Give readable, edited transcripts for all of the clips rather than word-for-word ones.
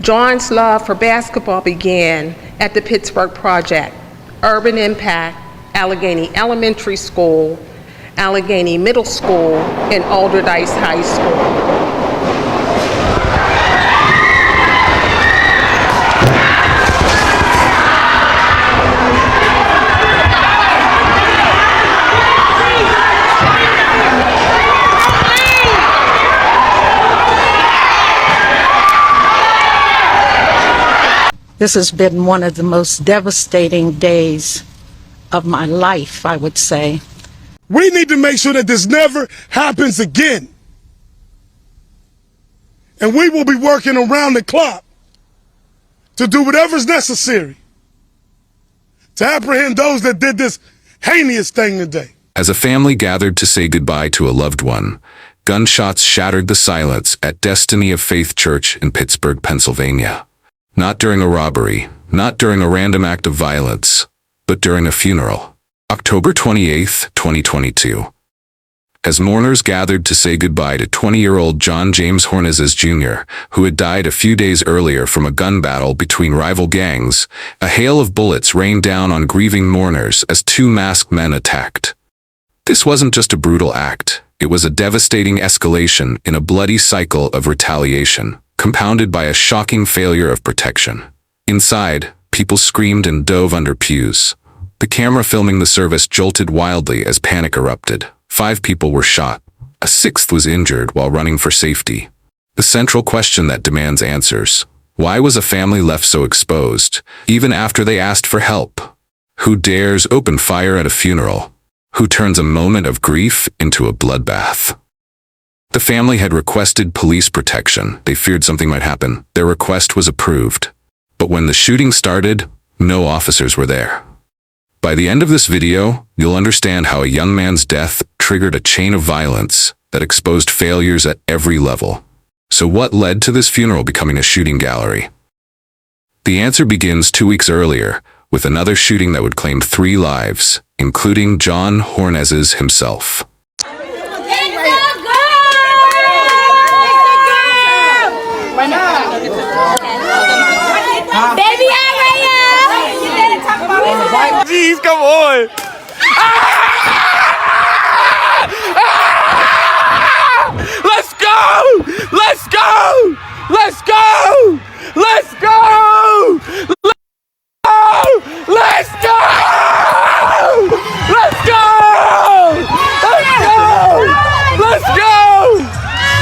John's love for basketball began at the Pittsburgh Project, Urban Impact, Allegheny Elementary School, Allegheny Middle School, and Alderdice High School. This has been one of the most devastating days of my life, I would say. We need to make sure that this never happens again. And we will be working around the clock to do whatever's necessary to apprehend those that did this heinous thing today. As a family gathered to say goodbye to a loved one, gunshots shattered the silence at Destiny of Faith Church in Pittsburgh, Pennsylvania. Not during a robbery, not during a random act of violence, but during a funeral. October 28, 2022. As mourners gathered to say goodbye to 20-year-old John James Hornezes Jr., who had died a few days earlier from a gun battle between rival gangs, a hail of bullets rained down on grieving mourners as two masked men attacked. This wasn't just a brutal act. It was a devastating escalation in a bloody cycle of retaliation, compounded by a shocking failure of protection. Inside, people screamed and dove under pews. The camera filming the service jolted wildly as panic erupted. 5 people were shot. A 6th was injured while running for safety. The central question that demands answers: why was a family left so exposed, even after they asked for help? Who dares open fire at a funeral? Who turns a moment of grief into a bloodbath? The family had requested police protection. They feared something might happen. Their request was approved. But when the shooting started, no officers were there. By the end of this video, you'll understand how a young man's death triggered a chain of violence that exposed failures at every level. So what led to this funeral becoming a shooting gallery? The answer begins 2 weeks earlier, with another shooting that would claim 3 lives, including John Hornezes himself. Baby, Jeez, come on! Let's go! Let's go! Let's go! Let's go! Let's go! Let's go! Let's go! Let's go!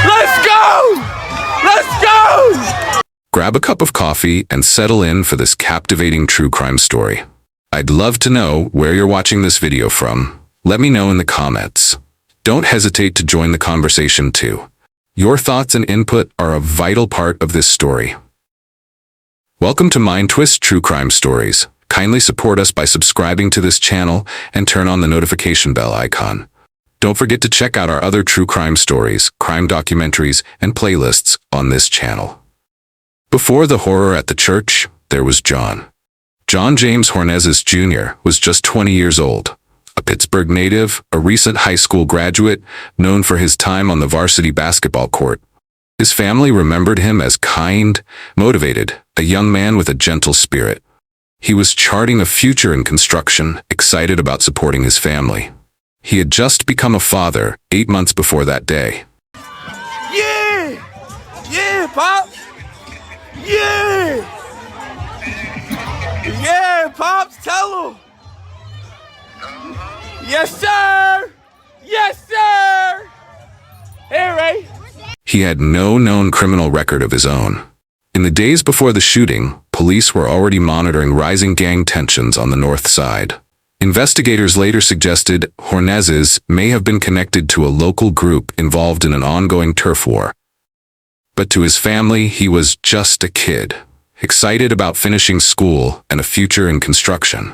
Let's go! Let's go! Grab a cup of coffee and settle in for this captivating true crime story. I'd love to know where you're watching this video from. Let me know in the comments. Don't hesitate to join the conversation too. Your thoughts and input are a vital part of this story. Welcome to Mindtwist True Crime Stories. Kindly support us by subscribing to this channel and turn on the notification bell icon. Don't forget to check out our other true crime stories, crime documentaries, and playlists on this channel. Before the horror at the church, there was John. John James Hornezes Jr. was just 20 years old, a Pittsburgh native, a recent high school graduate, known for his time on the varsity basketball court. His family remembered him as kind, motivated, a young man with a gentle spirit. He was charting a future in construction, excited about supporting his family. He had just become a father 8 months before that day. Yeah! Yeah, Pop! Yeah! Yeah, Pops, tell him! Yes, sir! Yes, sir! Hey, Ray! He had no known criminal record of his own. In the days before the shooting, police were already monitoring rising gang tensions on the north side. Investigators later suggested Hornezes may have been connected to a local group involved in an ongoing turf war. But to his family, he was just a kid, excited about finishing school and a future in construction.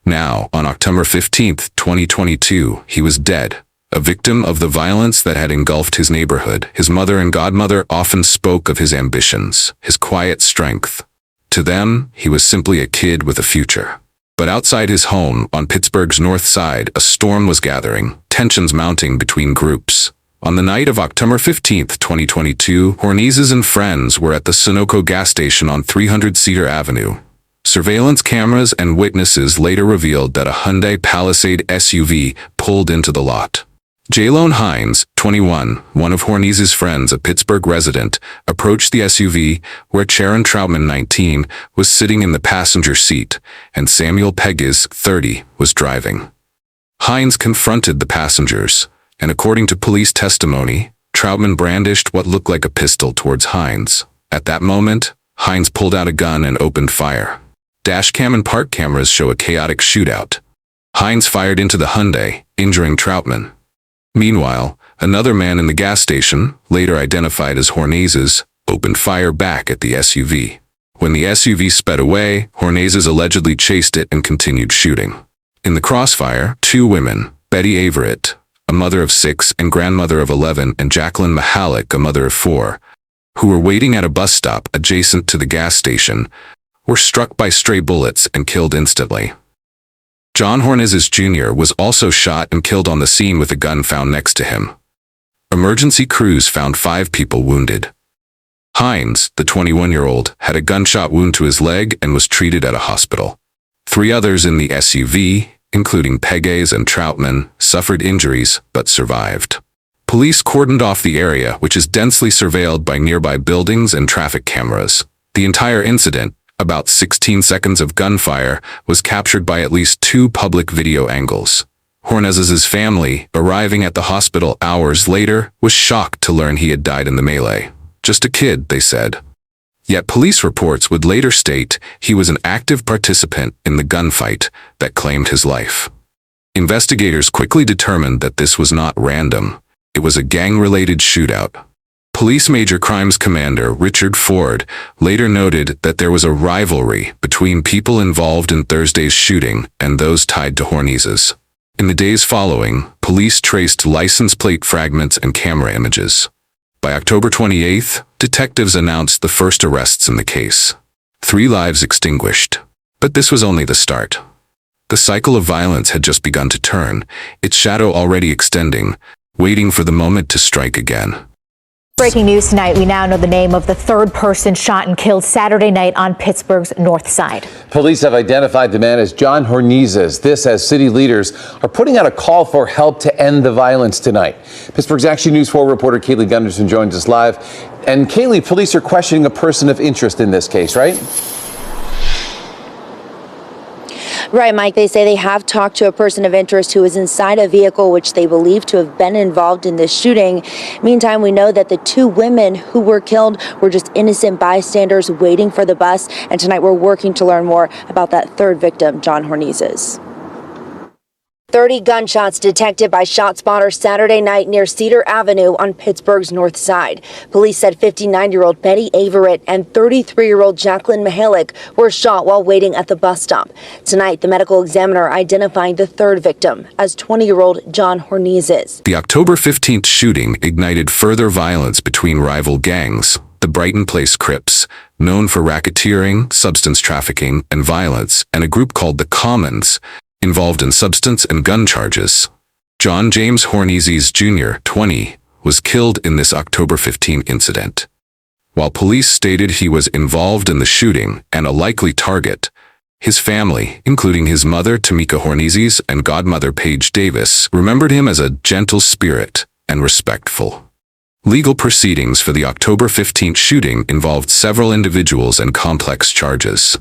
Now, on October 15, 2022, he was dead, a victim of the violence that had engulfed his neighborhood. His mother and godmother often spoke of his ambitions, his quiet strength. To them, he was simply a kid with a future. But outside his home, on Pittsburgh's north side, a storm was gathering, tensions mounting between groups. On the night of October 15, 2022, Hornizes and friends were at the Sunoco gas station on 300 Cedar Avenue. Surveillance cameras and witnesses later revealed that a Hyundai Palisade SUV pulled into the lot. Jalone Hines, 21, one of Hornizes' friends, a Pittsburgh resident, approached the SUV where Sharon Troutman, 19, was sitting in the passenger seat, and Samuel Pegues, 30, was driving. Hines confronted the passengers, and according to police testimony, Troutman brandished what looked like a pistol towards Hines. At that moment, Hines pulled out a gun and opened fire. Dashcam and park cameras show a chaotic shootout. Hines fired into the Hyundai, injuring Troutman. Meanwhile, another man in the gas station, later identified as Hornizes, opened fire back at the SUV. When the SUV sped away, Hornizes allegedly chased it and continued shooting. In the crossfire, two women, Betty Averett, a mother of 6 and grandmother of 11, and Jacqueline Mahalik, a mother of 4, who were waiting at a bus stop adjacent to the gas station, were struck by stray bullets and killed instantly. John Hornizes Jr. was also shot and killed on the scene with a gun found next to him. Emergency crews found 5 people wounded. Hines, the 21-year-old, had a gunshot wound to his leg and was treated at a hospital. 3 others in the SUV, including Pegues and Troutman, suffered injuries but survived. Police cordoned off the area, which is densely surveilled by nearby buildings and traffic cameras. The entire incident, about 16 seconds of gunfire, was captured by at least 2 public video angles. Hornizes' family, arriving at the hospital hours later, was shocked to learn he had died in the melee. Just a kid, they said. Yet police reports would later state he was an active participant in the gunfight that claimed his life. Investigators quickly determined that this was not random. It was a gang-related shootout. Police Major Crimes Commander Richard Ford later noted that there was a rivalry between people involved in Thursday's shooting and those tied to Hornizes. In the days following, police traced license plate fragments and camera images. By October 28th, detectives announced the first arrests in the case. 3 lives extinguished. But this was only the start. The cycle of violence had just begun to turn, its shadow already extending, waiting for the moment to strike again. Breaking news tonight, we now know the name of the 3rd person shot and killed Saturday night on Pittsburgh's north side. Police have identified the man as John Hornizes. This as city leaders are putting out a call for help to end the violence tonight. Pittsburgh's Action News 4 reporter Kaylee Gunderson joins us live. And Kaylee, police are questioning a person of interest in this case, right? Right, Mike. They say they have talked to a person of interest who was inside a vehicle which they believe to have been involved in this shooting. Meantime, we know that the 2 women who were killed were just innocent bystanders waiting for the bus. And tonight we're working to learn more about that 3rd victim, John Hornizes. 30 gunshots detected by ShotSpotter Saturday night near Cedar Avenue on Pittsburgh's north side. Police said 59-year-old Betty Averett and 33-year-old Jacqueline Mahalik were shot while waiting at the bus stop. Tonight, the medical examiner identifying the 3rd victim as 20-year-old John Hornizes. The October 15th shooting ignited further violence between rival gangs. The Brighton Place Crips, known for racketeering, substance trafficking, and violence, and a group called the Commons, involved in substance and gun charges. John James Hornizes Jr., 20, was killed in this October 15 incident. While police stated he was involved in the shooting and a likely target, his family, including his mother Tamika Hornizes and godmother Paige Davis, remembered him as a gentle spirit and respectful. Legal proceedings for the October 15 shooting involved several individuals and complex charges.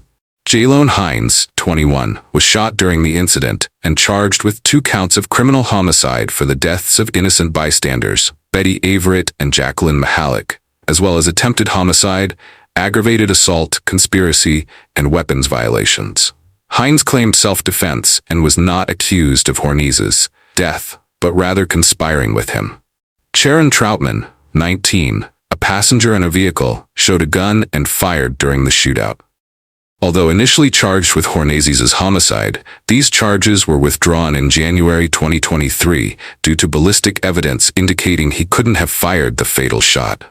Jalone Hines, 21, was shot during the incident and charged with 2 counts of criminal homicide for the deaths of innocent bystanders, Betty Averett and Jacqueline Mahalik, as well as attempted homicide, aggravated assault, conspiracy, and weapons violations. Hines claimed self-defense and was not accused of Hornizes' death, but rather conspiring with him. Sharon Troutman, 19, a passenger in a vehicle, showed a gun and fired during the shootout. Although initially charged with Hornizes' homicide, these charges were withdrawn in January 2023 due to ballistic evidence indicating he couldn't have fired the fatal shot.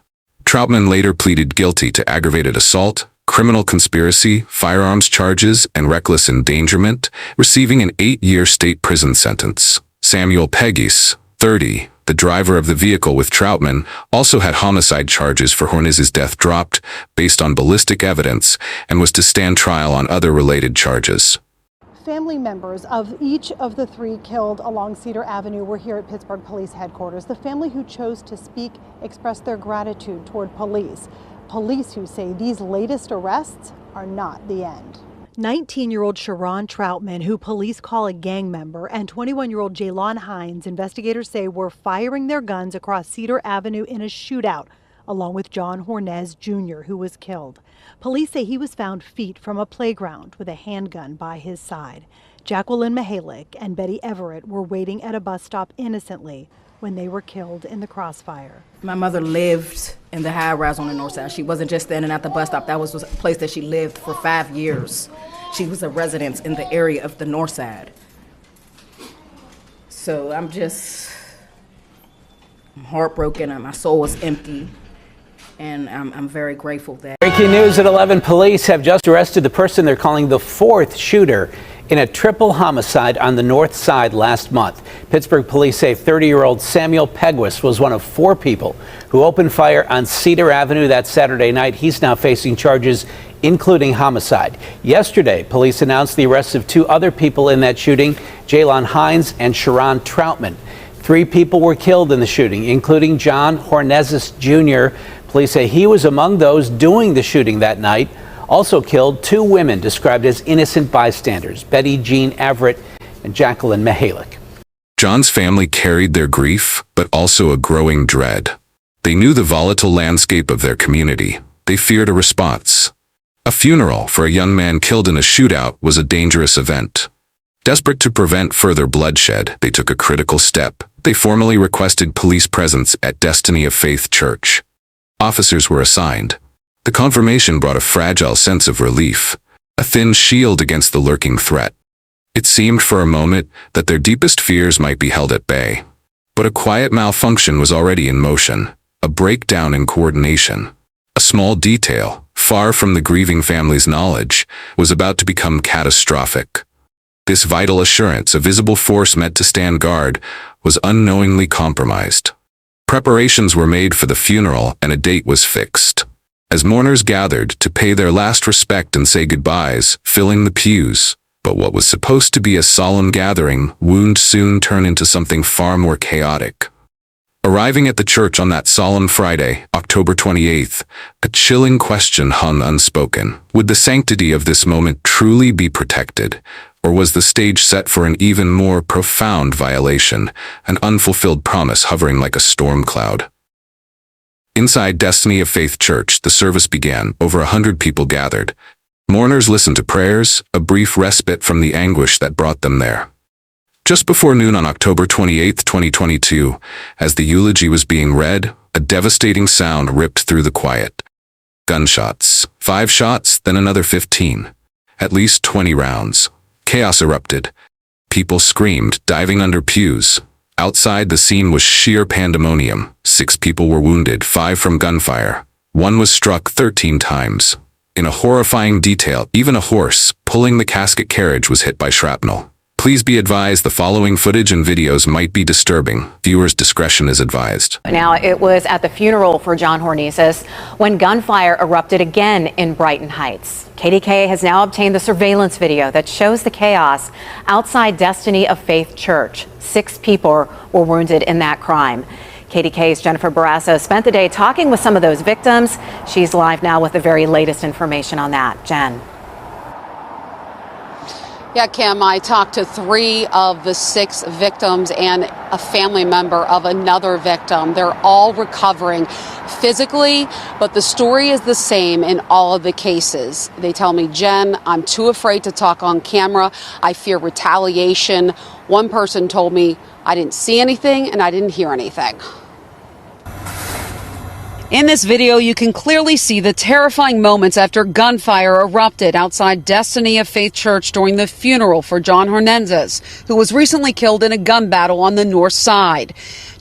Troutman later pleaded guilty to aggravated assault, criminal conspiracy, firearms charges, and reckless endangerment, receiving an 8-year state prison sentence. Samuel Pegues, 30, the driver of the vehicle with Troutman, also had homicide charges for Horniz's death dropped based on ballistic evidence and was to stand trial on other related charges. Family members of each of the three killed along Cedar Avenue were here at Pittsburgh Police Headquarters. The family who chose to speak expressed their gratitude toward police. Police who say these latest arrests are not the end. 19-year-old Sharon Troutman, who police call a gang member, and 21-year-old Jaylon Hines, investigators say were firing their guns across Cedar Avenue in a shootout, along with John Hornez Jr., who was killed. Police say he was found feet from a playground with a handgun by his side. Jacqueline Mihalik and Betty Everett were waiting at a bus stop innocently when they were killed in the crossfire. My mother lived in the high rise on the north side. She wasn't just standing at the bus stop. That was a place that she lived for 5 years. She was a resident in the area of the north side. So I'm heartbroken, and my soul is empty. And I'm very grateful that. Breaking news at 11, police have just arrested the person they're calling the fourth shooter in a triple homicide on the north side last month. Pittsburgh police say 30-year-old Samuel Pegwis was one of 4 people who opened fire on Cedar Avenue that Saturday night. He's now facing charges including homicide. Yesterday, police announced the arrests of 2 other people in that shooting, Jaylon Hines and Sharon Troutman. 3 people were killed in the shooting, including John Hornez Jr. Police say he was among those doing the shooting that night. Also killed 2 women described as innocent bystanders, Betty Jean Everett and Jacqueline Mihalik. John's family carried their grief, but also a growing dread. They knew the volatile landscape of their community. They feared a response. A funeral for a young man killed in a shootout was a dangerous event. Desperate to prevent further bloodshed, they took a critical step. They formally requested police presence at Destiny of Faith Church. Officers were assigned. The confirmation brought a fragile sense of relief, a thin shield against the lurking threat. It seemed for a moment that their deepest fears might be held at bay. But a quiet malfunction was already in motion, a breakdown in coordination. A small detail, far from the grieving family's knowledge, was about to become catastrophic. This vital assurance, a visible force meant to stand guard, was unknowingly compromised. Preparations were made for the funeral and a date was fixed. As mourners gathered to pay their last respect and say goodbyes, filling the pews, but what was supposed to be a solemn gathering would soon turn into something far more chaotic. Arriving at the church on that solemn Friday, October 28th, a chilling question hung unspoken. Would the sanctity of this moment truly be protected? Or was the stage set for an even more profound violation, an unfulfilled promise hovering like a storm cloud? Inside Destiny of Faith Church, the service began. Over 100 people gathered. Mourners listened to prayers, a brief respite from the anguish that brought them there. Just before noon on October 28, 2022, as the eulogy was being read, a devastating sound ripped through the quiet. Gunshots. 5 shots, then another 15. At least 20 rounds. Chaos erupted. People screamed, diving under pews. Outside, the scene was sheer pandemonium. 6 people were wounded, 5 from gunfire. 1 was struck 13 times. In a horrifying detail, even a horse pulling the casket carriage was hit by shrapnel. Please be advised the following footage and videos might be disturbing. Viewers' discretion is advised. Now, it was at the funeral for John Hornez when gunfire erupted again in Brighton Heights. KDKA has now obtained the surveillance video that shows the chaos outside Destiny of Faith Church. 6 people were wounded in that crime. KDKA's Jennifer Barrasso spent the day talking with some of those victims. She's live now with the very latest information on that. Jen. Yeah, Kim, I talked to 3 of the 6 victims and a family member of another victim. They're all recovering physically, but the story is the same in all of the cases. They tell me, Jen, I'm too afraid to talk on camera. I fear retaliation. One person told me, I didn't see anything and I didn't hear anything. In this video, you can clearly see the terrifying moments after gunfire erupted outside Destiny of Faith Church during the funeral for John Hernandez, who was recently killed in a gun battle on the north side.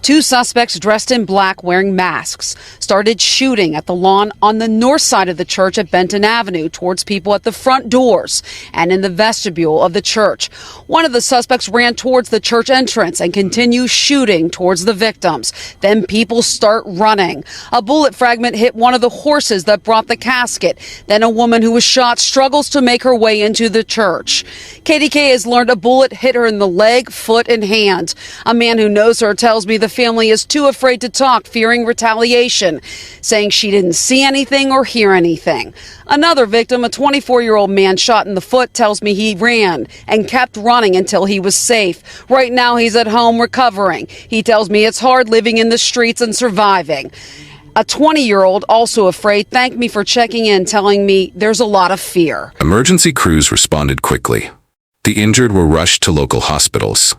Two suspects dressed in black wearing masks started shooting at the lawn on the north side of the church at Benton Avenue towards people at the front doors and in the vestibule of the church. One of the suspects ran towards the church entrance and continued shooting towards the victims. Then people start running. A bullet fragment hit one of the horses that brought the casket. Then a woman who was shot struggles to make her way into the church. KDK has learned a bullet hit her in the leg, foot, and hand. A man who knows her tells me the family is too afraid to talk, fearing retaliation, saying she didn't see anything or hear anything. Another victim, a 24-year-old man shot in the foot, tells me he ran and kept running until he was safe. Right now, he's at home recovering. He tells me it's hard living in the streets and surviving. A 20-year-old, also afraid, thanked me for checking in, telling me there's a lot of fear. Emergency crews responded quickly. The injured were rushed to local hospitals.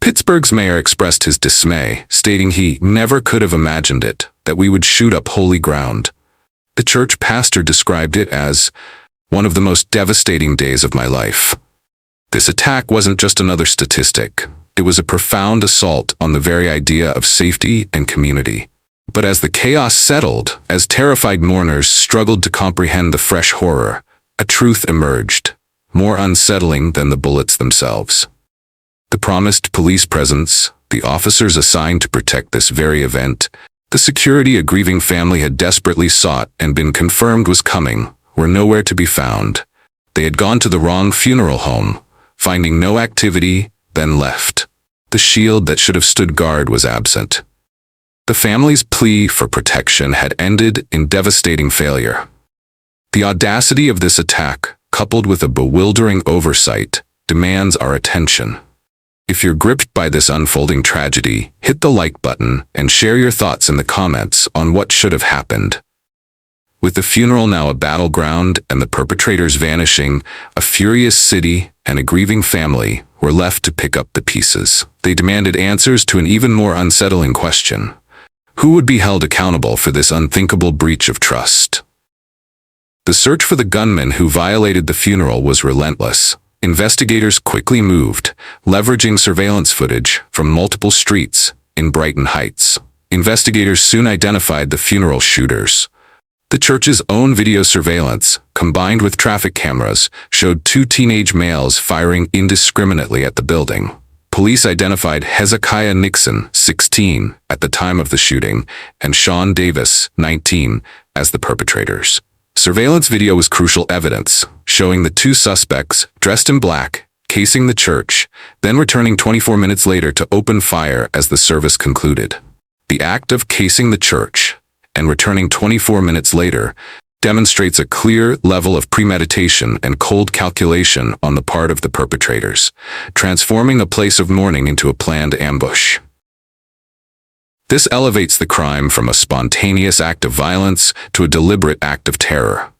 Pittsburgh's mayor expressed his dismay, stating he never could have imagined it, that we would shoot up holy ground. The church pastor described it as one of the most devastating days of my life. This attack wasn't just another statistic. It was a profound assault on the very idea of safety and community. But as the chaos settled, as terrified mourners struggled to comprehend the fresh horror, a truth emerged, more unsettling than the bullets themselves. The promised police presence, the officers assigned to protect this very event, the security a grieving family had desperately sought and been confirmed was coming, were nowhere to be found. They had gone to the wrong funeral home, finding no activity, then left. The shield that should have stood guard was absent. The family's plea for protection had ended in devastating failure. The audacity of this attack, coupled with a bewildering oversight, demands our attention. If you're gripped by this unfolding tragedy, hit the like button and share your thoughts in the comments on what should have happened. With the funeral now a battleground and the perpetrators vanishing, a furious city and a grieving family were left to pick up the pieces. They demanded answers to an even more unsettling question. Who would be held accountable for this unthinkable breach of trust? The search for the gunman who violated the funeral was relentless. Investigators quickly moved, leveraging surveillance footage from multiple streets in Brighton Heights. Investigators soon identified the funeral shooters. The church's own video surveillance, combined with traffic cameras, showed two teenage males firing indiscriminately at the building. Police identified Hezekiah Nixon, 16, at the time of the shooting, and Sean Davis, 19, as the perpetrators. Surveillance video was crucial evidence, showing the two suspects, dressed in black, casing the church, then returning 24 minutes later to open fire as the service concluded. The act of casing the church and returning 24 minutes later demonstrates a clear level of premeditation and cold calculation on the part of the perpetrators, transforming a place of mourning into a planned ambush. This elevates the crime from a spontaneous act of violence to a deliberate act of terror.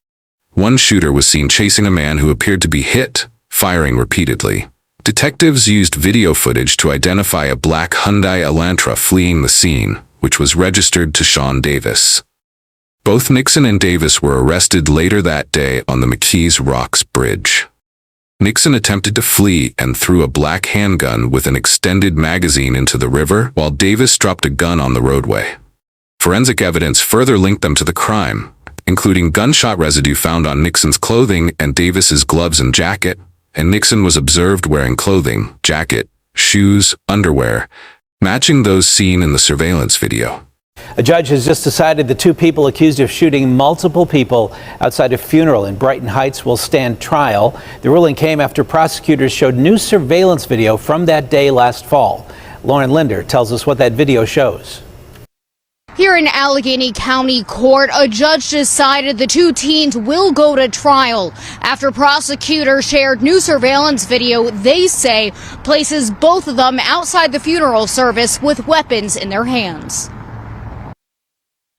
One shooter was seen chasing a man who appeared to be hit, firing repeatedly. Detectives used video footage to identify a black Hyundai Elantra fleeing the scene, which was registered to Sean Davis. Both Nixon and Davis were arrested later that day on the McKees Rocks Bridge. Nixon attempted to flee and threw a black handgun with an extended magazine into the river, while Davis dropped a gun on the roadway. Forensic evidence further linked them to the crime, including gunshot residue found on Nixon's clothing and Davis's gloves and jacket, and Nixon was observed wearing clothing, jacket, shoes, underwear, matching those seen in the surveillance video. A judge has just decided the two people accused of shooting multiple people outside a funeral in Brighton Heights will stand trial. The ruling came after prosecutors showed new surveillance video from that day last fall. Lauren Linder tells us what that video shows. Here in Allegheny County Court, a judge decided the two teens will go to trial after prosecutors shared new surveillance video they say places both of them outside the funeral service with weapons in their hands.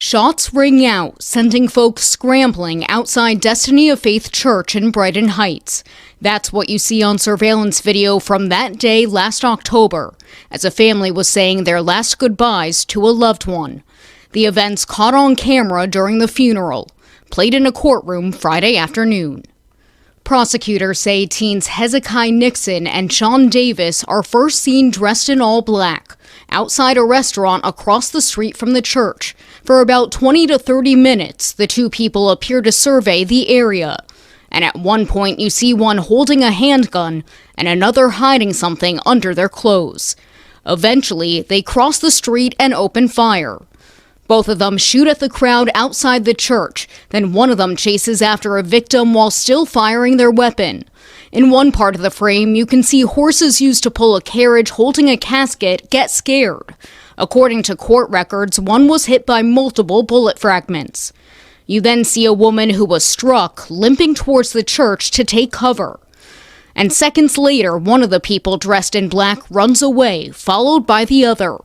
Shots ring out, sending folks scrambling outside Destiny of Faith Church in Brighton Heights. That's what you see on surveillance video from that day last October, as a family was saying their last goodbyes to a loved one. The events caught on camera during the funeral, played in a courtroom Friday afternoon. Prosecutors say teens Hezekiah Nixon and Sean Davis are first seen dressed in all black outside a restaurant across the street from the church. For about 20 to 30 minutes, the two people appear to survey the area. And at one point, you see one holding a handgun and another hiding something under their clothes. Eventually, they cross the street and open fire. Both of them shoot at the crowd outside the church. Then one of them chases after a victim while still firing their weapon. In one part of the frame, you can see horses used to pull a carriage holding a casket get scared. According to court records, one was hit by multiple bullet fragments. You then see a woman who was struck limping towards the church to take cover. And seconds later, one of the people dressed in black runs away, followed by the other.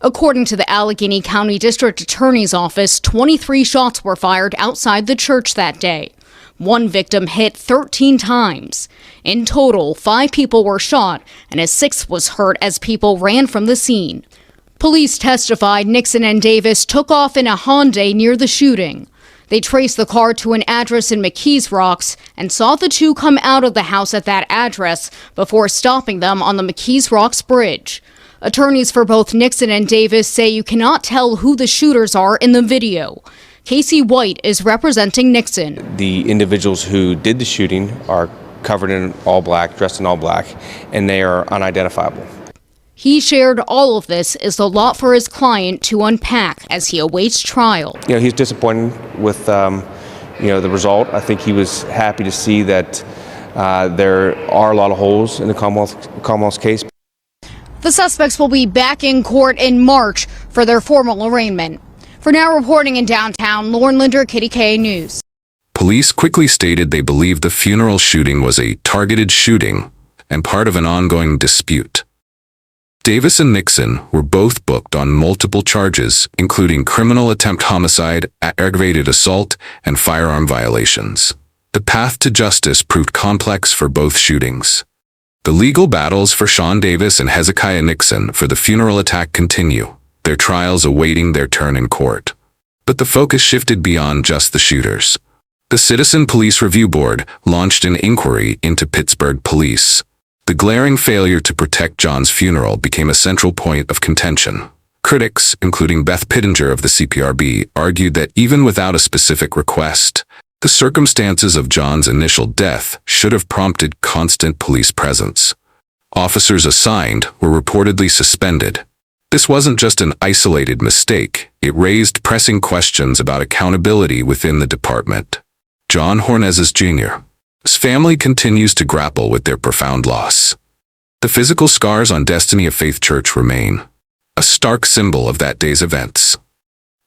According to the Allegheny County District Attorney's Office, 23 shots were fired outside the church that day. One victim hit 13 times. In total, 5 people were shot, and a 6th was hurt as people ran from the scene. Police testified Nixon and Davis took off in a Hyundai near the shooting. They traced the car to an address in McKees Rocks and saw the two come out of the house at that address before stopping them on the McKees Rocks Bridge. Attorneys for both Nixon and Davis say you cannot tell who the shooters are in the video. Casey White is representing Nixon. The individuals who did the shooting are covered in all black, dressed in all black, and they are unidentifiable. He shared all of this is a lot for his client to unpack as he awaits trial. He's disappointed with the result. I think he was happy to see that there are a lot of holes in the Commonwealth's case. The suspects will be back in court in March for their formal arraignment. For now, reporting in downtown, Lauren Linder, KDKA News. Police quickly stated they believed the funeral shooting was a targeted shooting and part of an ongoing dispute. Davis and Nixon were both booked on multiple charges, including criminal attempt homicide, aggravated assault, and firearm violations. The path to justice proved complex for both shootings. The legal battles for Sean Davis and Hezekiah Nixon for the funeral attack continue, their trials awaiting their turn in court. But the focus shifted beyond just the shooters. The Citizen Police Review Board launched an inquiry into Pittsburgh police. The glaring failure to protect John's funeral became a central point of contention. Critics, including Beth Pittenger of the CPRB, argued that even without a specific request, the circumstances of John's initial death should have prompted constant police presence. Officers assigned were reportedly suspended. This wasn't just an isolated mistake, it raised pressing questions about accountability within the department. John Hornezes Jr. His family continues to grapple with their profound loss. The physical scars on Destiny of Faith Church remain, a stark symbol of that day's events.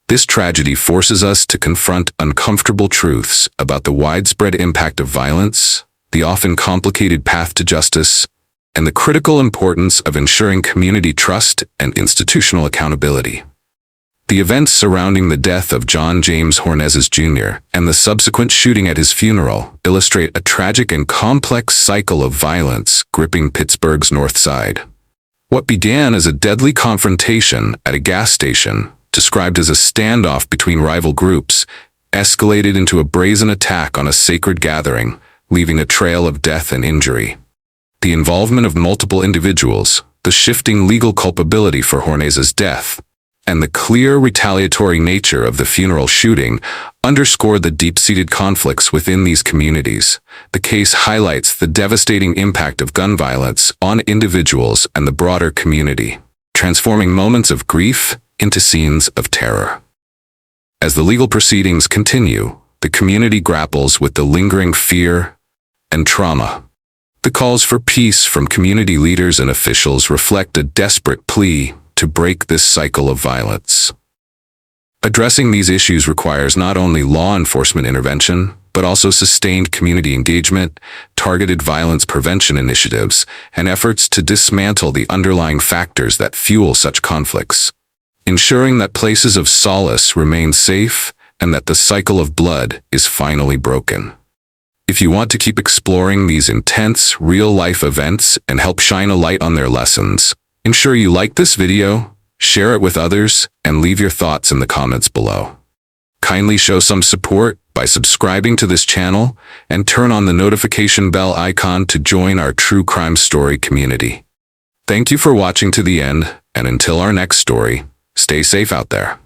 This tragedy forces us to confront uncomfortable truths about the widespread impact of violence, the often complicated path to justice, and the critical importance of ensuring community trust and institutional accountability. The events surrounding the death of John James Hornezes Jr. and the subsequent shooting at his funeral illustrate a tragic and complex cycle of violence gripping Pittsburgh's North Side. What began as a deadly confrontation at a gas station, described as a standoff between rival groups, escalated into a brazen attack on a sacred gathering, leaving a trail of death and injury. The involvement of multiple individuals, the shifting legal culpability for Hornezes' death, and the clear retaliatory nature of the funeral shooting underscore the deep-seated conflicts within these communities. The case highlights the devastating impact of gun violence on individuals and the broader community, transforming moments of grief into scenes of terror. As the legal proceedings continue, the community grapples with the lingering fear and trauma. The calls for peace from community leaders and officials reflect a desperate plea to break this cycle of violence. Addressing these issues requires not only law enforcement intervention, but also sustained community engagement, targeted violence prevention initiatives, and efforts to dismantle the underlying factors that fuel such conflicts, ensuring that places of solace remain safe and that the cycle of blood is finally broken. If you want to keep exploring these intense, real-life events and help shine a light on their lessons, ensure you like this video, Share it with others and leave your thoughts in the comments below. Kindly show some support by subscribing to this channel and turn on the notification bell icon to join our true crime story community. Thank you for watching to the end, and until our next story, stay safe out there.